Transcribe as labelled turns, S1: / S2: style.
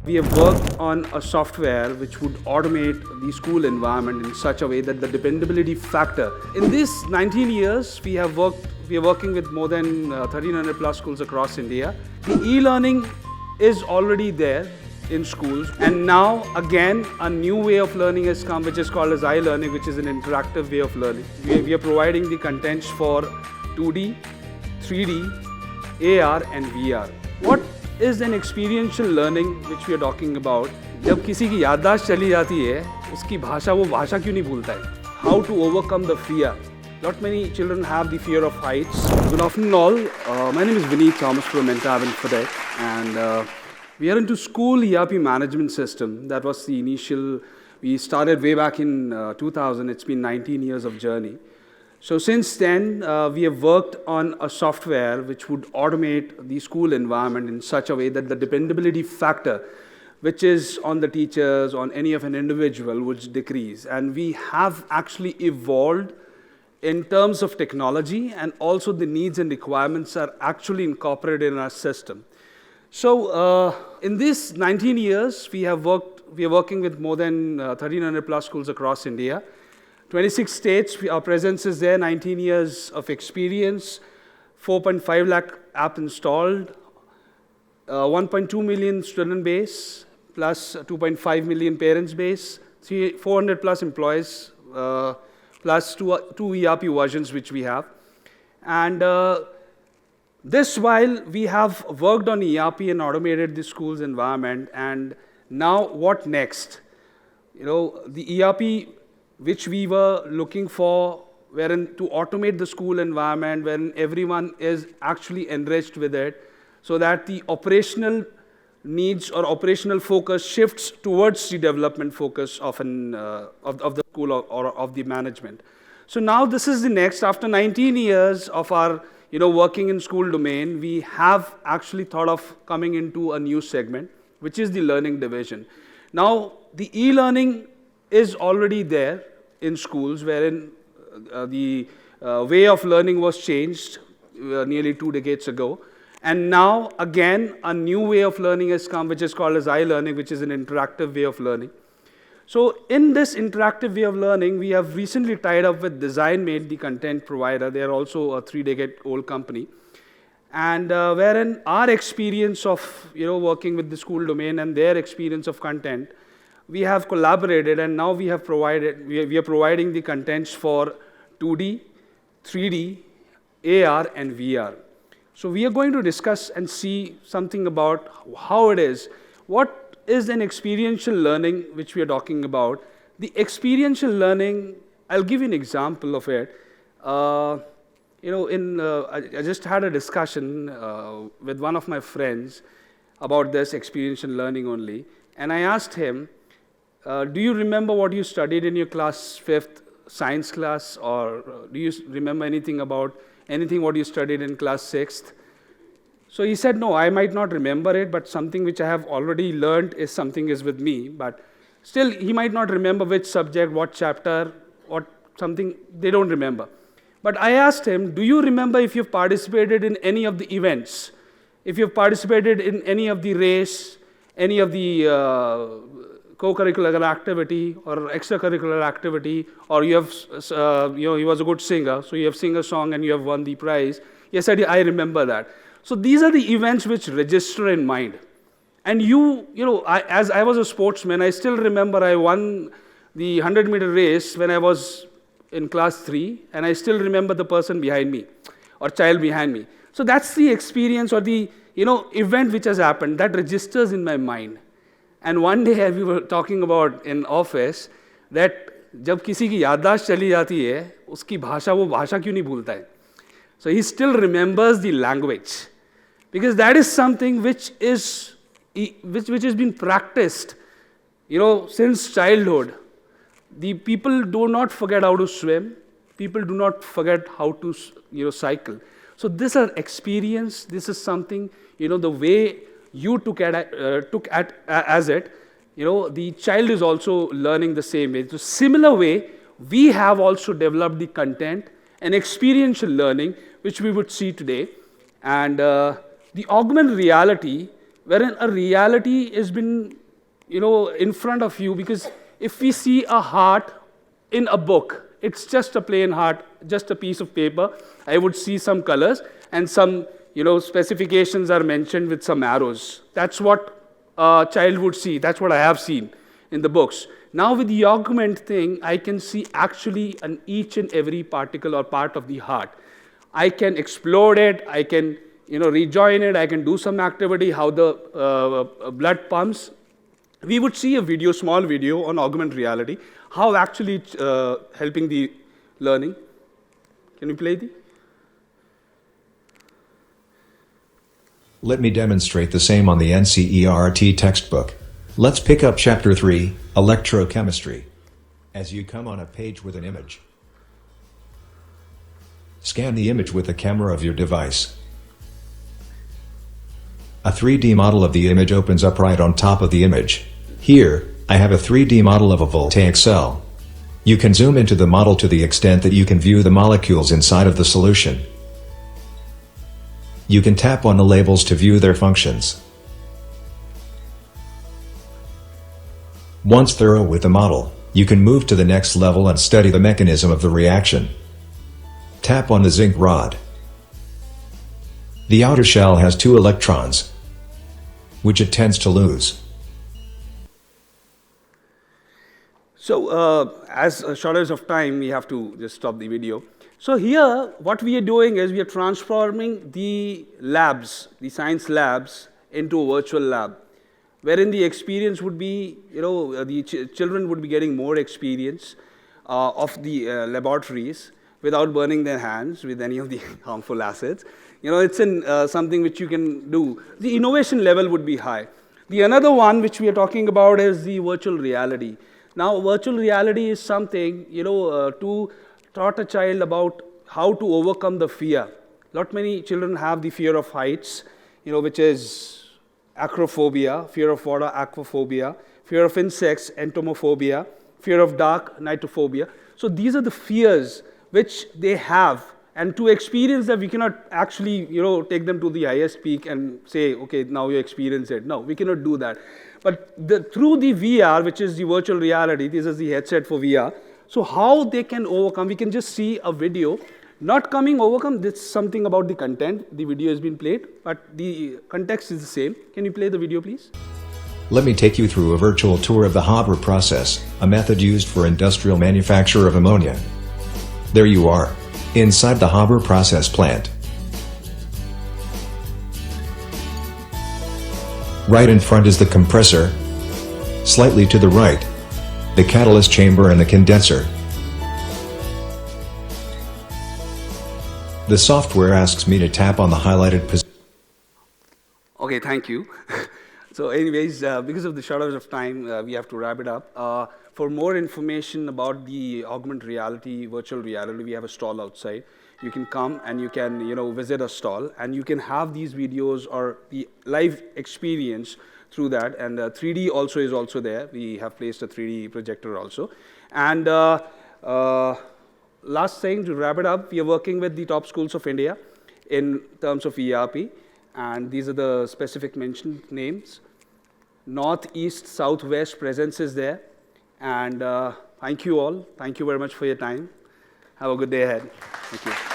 S1: We have worked on a software which would automate the school environment in such a way that the dependability factor. In these 19 years, we are working with more than 1300 plus schools across India. The e-learning is already there in schools, and now again a new way of learning has come, which is called as I-learning, which is an interactive way of learning. We are providing the contents for 2D, 3D, AR and VR. What is an experiential learning which we are talking about? जब किसी की याददाश्त चली जाती है, उसकी भाषा वो भाषा क्यों नहीं भूलता है? How to overcome the fear? Not many children have the fear of heights. Good afternoon all. My name is Vineet Thomas from Mingle, and we are into school ERP management system. That was the initial. We started way back in 2000. It's been 19 years of journey. So since then, we have worked on a software which would automate the school environment in such a way that the dependability factor, which is on the teachers, on any of an individual, would decrease. And we have actually evolved in terms of technology, and also the needs and requirements are actually incorporated in our system. So in these 19 years, we are working with more than 1300 plus schools across India. 26 states, our presence is there, 19 years of experience, 4.5 lakh app installed, 1.2 million student base, plus 2.5 million parents base, 400 plus employees, plus two ERP versions which we have. And this while we have worked on ERP and automated the school's environment, and now what next? You know, the ERP which we were looking for, wherein to automate the school environment, wherein everyone is actually enriched with it, so that the operational needs or operational focus shifts towards the development focus of the school or of the management. So now this is the next. After 19 years of our working in school domain, we have actually thought of coming into a new segment, which is the learning division. Now the e-learning is already there in schools, wherein the way of learning was changed nearly 2 decades ago. And now, again, a new way of learning has come, which is called as I-learning, which is an interactive way of learning. So in this interactive way of learning, we have recently tied up with DesignMate, the content provider. They are also a 3-decade-old company. And wherein our experience of working with the school domain and their experience of content, we have collaborated, and now we are providing the contents for 2D, 3D, AR and VR. So we are going to discuss and see something about how it is. What is an experiential learning which we are talking about? The experiential learning, I'll give you an example of it. I just had a discussion with one of my friends about this experiential learning only, and I asked him, do you remember what you studied in your class 5th science class, or do you remember anything what you studied in class 6th? So he said, no, I might not remember it, but something which I have already learned is with me. But still, he might not remember which subject, what chapter, what something, they don't remember. But I asked him, do you remember if you've participated in any of the events? If you've participated in any of the race, any of the co-curricular activity or extracurricular activity, or you have, he was a good singer, so you have sing a song and you have won the prize. Yes, I remember that. So these are the events which register in mind. And as I was a sportsman, I still remember I won the 100-meter race when I was in class 3, and I still remember the person behind me or child behind me. So that's the experience or the event which has happened that registers in my mind. And one day we were talking about in office that जब किसी की याददाश्त चली जाती है, उसकी भाषा वो भाषा क्यों नहीं भूलता है? So he still remembers the language, because that is something which has been practiced, since childhood. The people do not forget how to swim. People do not forget how to cycle. So this is experience. This is something the way you took at as it, the child is also learning the same way. So similar way, we have also developed the content and experiential learning, which we would see today. And the augmented reality wherein a reality has been, in front of you. Because if we see a heart in a book, it's just a plain heart, just a piece of paper. I would see some colors and some, specifications are mentioned with some arrows. That's what a child would see. That's what I have seen in the books. Now with the augment thing, I can see actually each and every particle or part of the heart. I can explode it, I can rejoin it, I can do some activity, how the blood pumps. We would see a video, small video on augmented reality, how actually it's helping the learning. Can you play the?
S2: Let me demonstrate the same on the NCERT textbook. Let's pick up Chapter 3, Electrochemistry. As you come on a page with an image, scan the image with the camera of your device. A 3D model of the image opens up right on top of the image. Here, I have a 3D model of a voltaic cell. You can zoom into the model to the extent that you can view the molecules inside of the solution. You can tap on the labels to view their functions. Once thorough with the model, you can move to the next level and study the mechanism of the reaction. Tap on the zinc rod. The outer shell has 2 electrons, which it tends to lose.
S1: So, as shortage of time, we have to just stop the video. So here, what we are doing is we are transforming the labs, the science labs, into a virtual lab, wherein the experience would be, the children would be getting more experience of the laboratories without burning their hands with any of the harmful acids. It's in something which you can do. The innovation level would be high. The another one which we are talking about is the virtual reality. Now, virtual reality is something, to taught a child about how to overcome the fear. Not many children have the fear of heights, which is acrophobia, fear of water, aquaphobia, fear of insects, entomophobia, fear of dark, nitophobia. So these are the fears which they have. And to experience that, we cannot actually, take them to the highest peak and say, okay, now you experience it. No, we cannot do that. But through the VR, which is the virtual reality, this is the headset for VR. So how they can overcome, we can just see a video. Not coming overcome, this is something about the content. The video has been played, but the context is the same. Can you play the video, please?
S2: Let me take you through a virtual tour of the Haber process, a method used for industrial manufacture of ammonia. There you are, inside the Haber process plant. Right in front is the compressor. Slightly to the right, the catalyst chamber and the condenser. The software asks me to tap on the highlighted position.
S1: Okay, thank you. So anyways, because of the shortage of time, we have to wrap it up. For more information about the augmented reality, virtual reality, we have a stall outside. You can come and you can visit a stall, and you can have these videos or the live experience through that. And 3D also is also there. We have placed a 3D projector also. And last thing, to wrap it up, we are working with the top schools of India in terms of ERP. And these are the specific mentioned names. North, East, South, West presence is there. And thank you all. Thank you very much for your time. Have a good day ahead. Thank you.